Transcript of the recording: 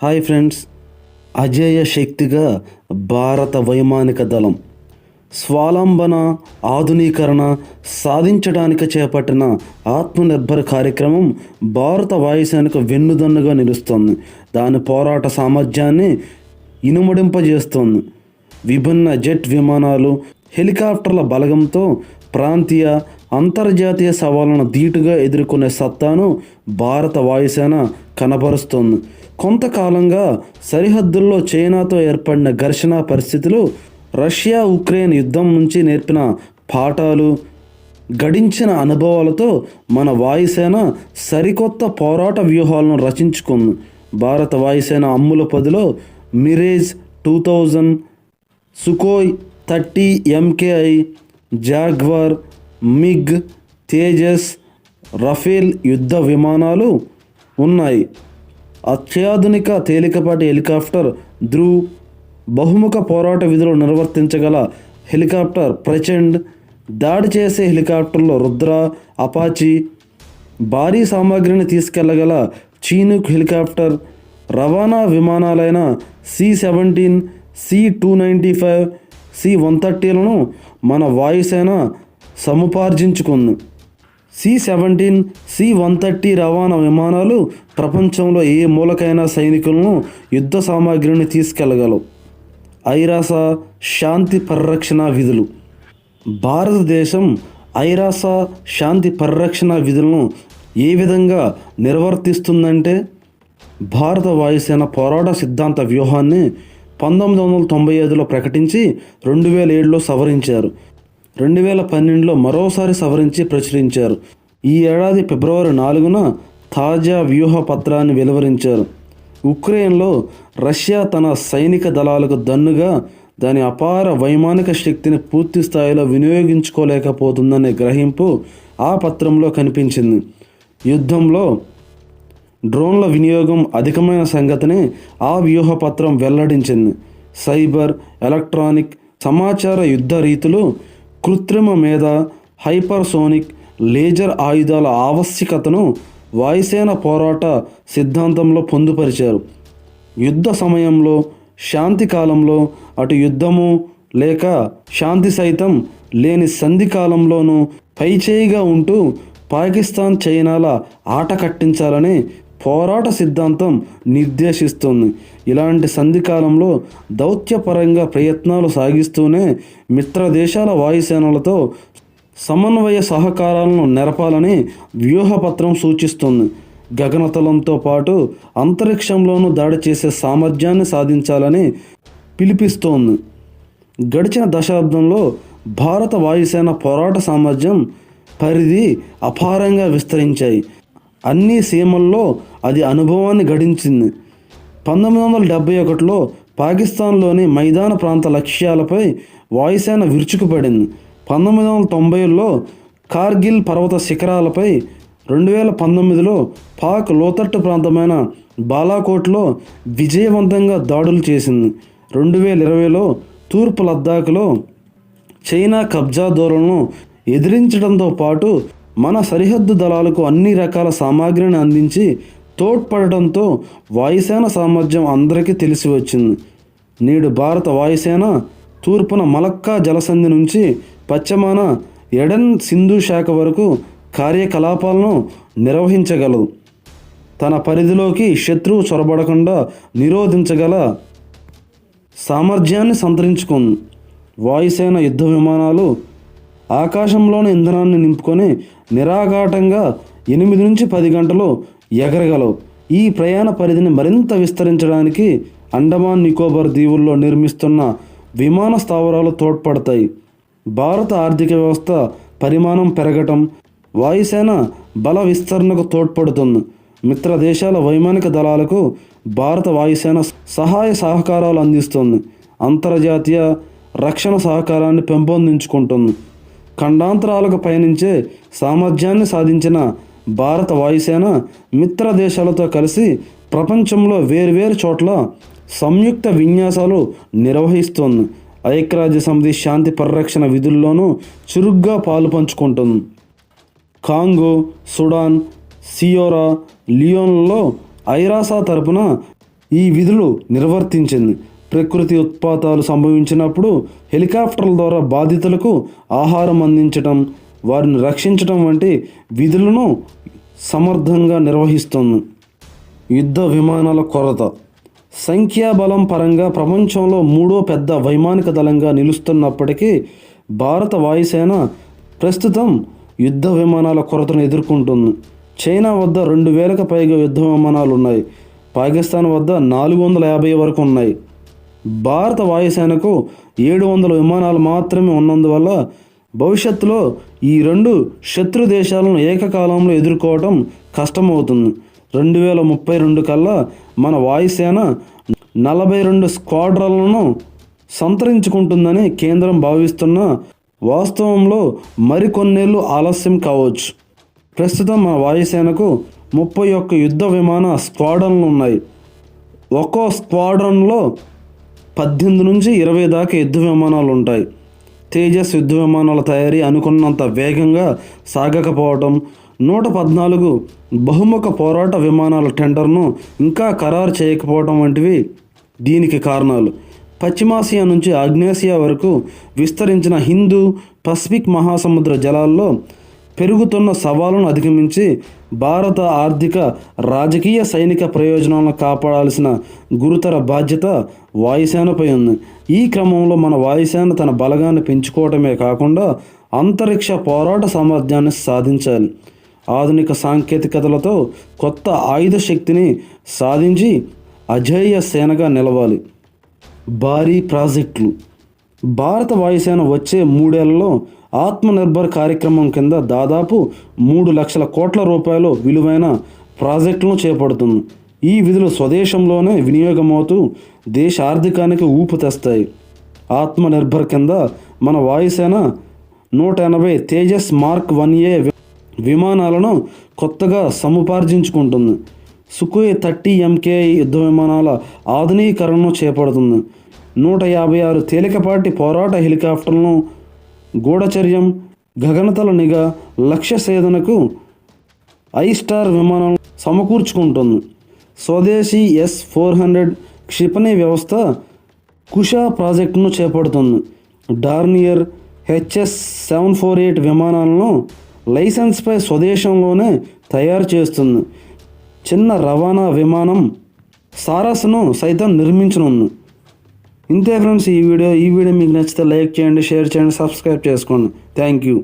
Hi friends, అజేయ శక్తిగా భారత వైమానిక దళం స్వావలంబన ఆధునీకరణ సాధించడానికి చేపట్టిన ఆత్మనిర్భర్ కార్యక్రమం భారత వాయుసేనకు వెన్నుదన్నుగా నిలుస్తోంది. దాని పోరాట సామర్థ్యాన్ని ఇనుమడింపజేస్తోంది. విభిన్న జెట్ విమానాలు, హెలికాప్టర్ల బలగంతో ప్రాంతీయ అంతర్జాతీయ సవాళ్లను ధీటుగా ఎదుర్కొనే సత్తాను భారత వాయుసేన కనబరుస్తోంది. కొంతకాలంగా సరిహద్దుల్లో చైనాతో ఏర్పడిన ఘర్షణ పరిస్థితులు, రష్యా ఉక్రెయిన్ యుద్ధం నుంచి నేర్పిన పాఠాలు, గడించిన అనుభవాలతో మన వాయుసేన సరికొత్త పోరాట వ్యూహాలను రచించుకుంది. భారత వాయుసేన అమ్ముల పొదిలో Mirage 2000, Sukhoi 30 MKI, Jaguar, MiG, Tejas, Rafale యుద్ధ విమానాలు ఉన్నాయి. అత్యాధునిక తేలికపాటి హెలికాప్టర్ ధ్రువ్, బహుముఖ పోరాట విధులు నిర్వర్తించగల హెలికాప్టర్ ప్రచండ్, దాడి చేసే హెలికాప్టర్లో రుద్ర, అపాచీ, భారీ సామాగ్రిని తీసుకెళ్లగల చీనుక్ హెలికాప్టర్, రవాణా విమానాలైన C-17, C-295, C-130లను మన వాయుసేన సముపార్జించుకుంది. C-17, C-130 రవాణా విమానాలు ప్రపంచంలో ఏ మూలకైనా సైనికులను, యుద్ధ సామాగ్రిని తీసుకెళ్లగలవు. ఐరాస శాంతి పరిరక్షణ విధులు. భారతదేశం ఐరాస శాంతి పరిరక్షణ విధులను ఏ విధంగా నిర్వర్తిస్తుందంటే, భారత వాయుసేన పోరాట సిద్ధాంత వ్యూహాన్ని 1995లో ప్రకటించి 2007లో సవరించారు. 2012లో మరోసారి సవరించి ప్రచురించారు. ఈ ఏడాది ఫిబ్రవరి 4న తాజా వ్యూహ పత్రాన్ని వెలువరించారు. ఉక్రెయిన్లో రష్యా తన సైనిక దళాలకు దన్నుగా దాని అపార వైమానిక శక్తిని పూర్తి స్థాయిలో వినియోగించుకోలేకపోతుందనే గ్రహింపు ఆ పత్రంలో కనిపించింది. యుద్ధంలో డ్రోన్ల వినియోగం అధికమైన సంగతిని ఆ వ్యూహ పత్రం వెల్లడించింది. సైబర్, ఎలక్ట్రానిక్, సమాచార యుద్ధ రీతులు, కృత్రిమ మేధ, హైపర్సోనిక్, లేజర్ ఆయుధాల ఆవశ్యకతను వాయుసేన పోరాట సిద్ధాంతంలో పొందుపరిచారు. యుద్ధ సమయంలో, శాంతి కాలంలో, అటు యుద్ధము లేక శాంతి సైతం లేని సంధి కాలంలోనూ పైచేయిగా ఉంటూ పాకిస్తాన్, చైనాల ఆట కట్టించాలని పోరాట సిద్ధాంతం నిర్దేశిస్తుంది. ఇలాంటి సంధికాలంలో దౌత్యపరంగా ప్రయత్నాలు సాగిస్తూనే మిత్ర దేశాల వాయుసేనలతో సమన్వయ సహకారాలను నెరపాలని వ్యూహపత్రం సూచిస్తుంది. గగనతలంతో పాటు అంతరిక్షంలోనూ దాడి చేసే సామర్థ్యాన్ని సాధించాలని పిలిపిస్తోంది. గడిచిన దశాబ్దంలో భారత వాయుసేన పోరాట సామర్థ్యం, పరిధి అపారంగా విస్తరించాయి. అన్ని సీమల్లో అది అనుభవాన్ని గడించింది. 1971లో పాకిస్తాన్లోని మైదాన ప్రాంత లక్ష్యాలపై వాయుసేన విరుచుకుపడింది. 1990లో కార్గిల్ పర్వత శిఖరాలపై, 2019లో పాక్ లోతట్టు ప్రాంతమైన బాలాకోట్లో విజయవంతంగా దాడులు చేసింది. 2020లో తూర్పు లద్దాఖ్లో చైనా కబ్జాదారులను ఎదిరించడంతో పాటు మన సరిహద్దు దళాలకు అన్ని రకాల సామాగ్రిని అందించి తోడ్పడటంతో వాయుసేన సామర్థ్యం అందరికీ తెలిసి వచ్చింది. నేడు భారత వాయుసేన తూర్పున మలక్కా జలసంధి నుంచి పశ్చిమాన ఎడెన్ సింధు శాఖ వరకు కార్యకలాపాలను నిర్వహించగలదు. తన పరిధిలోకి శత్రువు చొరబడకుండా నిరోధించగల సామర్థ్యాన్ని సంతరించుకుంది. వాయుసేన యుద్ధ విమానాలు ఆకాశంలోని ఇంధనాన్ని నింపుకొని నిరాఘాటంగా 8 నుంచి 10 గంటలు ఎగరగలవు. ఈ ప్రయాణ పరిధిని మరింత విస్తరించడానికి అండమాన్ నికోబార్ దీవుల్లో నిర్మిస్తున్న విమాన స్థావరాలు తోడ్పడతాయి. భారత ఆర్థిక వ్యవస్థ పరిమాణం పెరగటం వాయుసేన బల విస్తరణకు తోడ్పడుతుంది. మిత్ర దేశాల వైమానిక దళాలకు భారత వాయుసేన సహాయ సహకారాలు అందిస్తుంది. అంతర్జాతీయ రక్షణ సహకారాన్ని పెంపొందించుకుంటుంది. ఖండాంతరాలకు పయనించే సామర్థ్యాన్ని సాధించిన భారత వాయుసేన మిత్ర దేశాలతో కలిసి ప్రపంచంలో వేర్వేరు చోట్ల సంయుక్త విన్యాసాలు నిర్వహిస్తోంది. ఐక్యరాజ్య సమితి శాంతి పరిరక్షణ విధుల్లోనూ చురుగ్గా పాలు పంచుకుంటుంది. కాంగో, సుడాన్, సియోరా లియోన్లలో ఐరాసా తరపున ఈ విధులు నిర్వర్తించింది. ప్రకృతి ఉత్పాతాలు సంభవించినప్పుడు హెలికాప్టర్ల ద్వారా బాధితులకు ఆహారం అందించడం, వారిని రక్షించడం వంటి విధులను సమర్థంగా నిర్వహిస్తుంది. యుద్ధ విమానాల కొరత. సంఖ్యాబలం పరంగా ప్రపంచంలో మూడో పెద్ద వైమానిక దళంగా నిలుస్తున్నప్పటికీ భారత వాయుసేన ప్రస్తుతం యుద్ధ విమానాల కొరతను ఎదుర్కొంటుంది. చైనా వద్ద 2000కు పైగా యుద్ధ విమానాలు ఉన్నాయి. పాకిస్తాన్ వద్ద 450 వరకు ఉన్నాయి. భారత వాయుసేనకు 700 విమానాలు మాత్రమే ఉన్నందువల్ల భవిష్యత్తులో ఈ రెండు శత్రు దేశాలను ఏకకాలంలో ఎదుర్కోవటం కష్టమవుతుంది. 2032 కల్లా మన వాయుసేన 42 స్క్వాడ్రన్లను సంతరించుకుంటుందని కేంద్రం భావిస్తున్న వాస్తవంలో మరికొన్నేళ్ళు ఆలస్యం కావచ్చు. ప్రస్తుతం మన వాయుసేనకు 31 యుద్ధ విమాన స్క్వాడ్రన్లు ఉన్నాయి. ఒక్కో స్క్వాడ్రన్లో 18 నుంచి 20 దాకా యుద్ధ విమానాలు ఉంటాయి. తేజస్ యుద్ధ విమానాల తయారీ అనుకున్నంత వేగంగా సాగకపోవటం, 114 బహుముఖ పోరాట విమానాల టెండర్ను ఇంకా ఖరారు చేయకపోవడం వంటివి దీనికి కారణాలు. పశ్చిమాసియా నుంచి ఆగ్నేసియా వరకు విస్తరించిన హిందూ పసిఫిక్ మహాసముద్ర జలాల్లో పెరుగుతున్న సవాలును అధిగమించి భారత ఆర్థిక, రాజకీయ, సైనిక ప్రయోజనాలను కాపాడాల్సిన గురుతర బాధ్యత వాయుసేనపై ఉంది. ఈ క్రమంలో మన వాయుసేన తన బలగాన్ని పెంచుకోవటమే కాకుండా అంతరిక్ష పోరాట సామర్థ్యాన్ని సాధించాలి. ఆధునిక సాంకేతికతలతో కొత్త ఆయుధ శక్తిని సాధించి అజేయ సేనగా నిలవాలి. భారీ ప్రాజెక్టులు. భారత వాయుసేన వచ్చే 3 ఏళ్లలో ఆత్మనిర్భర్ కార్యక్రమం కింద దాదాపు 3 లక్షల కోట్ల రూపాయలు విలువైన ప్రాజెక్టులను చేపడుతుంది. ఈ విధులు స్వదేశంలోనే వినియోగమవుతూ దేశ ఆర్థికానికి ఊపు తెస్తాయి. ఆత్మనిర్భర్ కింద మన వాయుసేన 180 తేజస్ మార్క్ 1A విమానాలను కొత్తగా సముపార్జించుకుంటుంది. సుఖోయ్ 30 MKI యుద్ధ విమానాల ఆధునీకరణను చేపడుతుంది. 156 తేలికపాటి పోరాట హెలికాప్టర్లను, గూఢచర్యం, గగనతల నిఘా, లక్ష్య సేధనకు ఐ-స్టార్ విమానాలను సమకూర్చుకుంటుంది. స్వదేశీ S-400 క్షిపణి వ్యవస్థ కుషా ప్రాజెక్టును చేపడుతుంది. డార్నియర్ HS-748 విమానాలను లైసెన్స్పై స్వదేశంలోనే తయారు చేస్తుంది. చిన్న రవాణా విమానం సారస్ను సైతం నిర్మించనుంది. ఇంతే ఫ్రెండ్స్ ఈ వీడియో మీకు నచ్చితే లైక్ చేయండి, షేర్ చేయండి, సబ్స్క్రైబ్ చేసుకోండి. Thank you.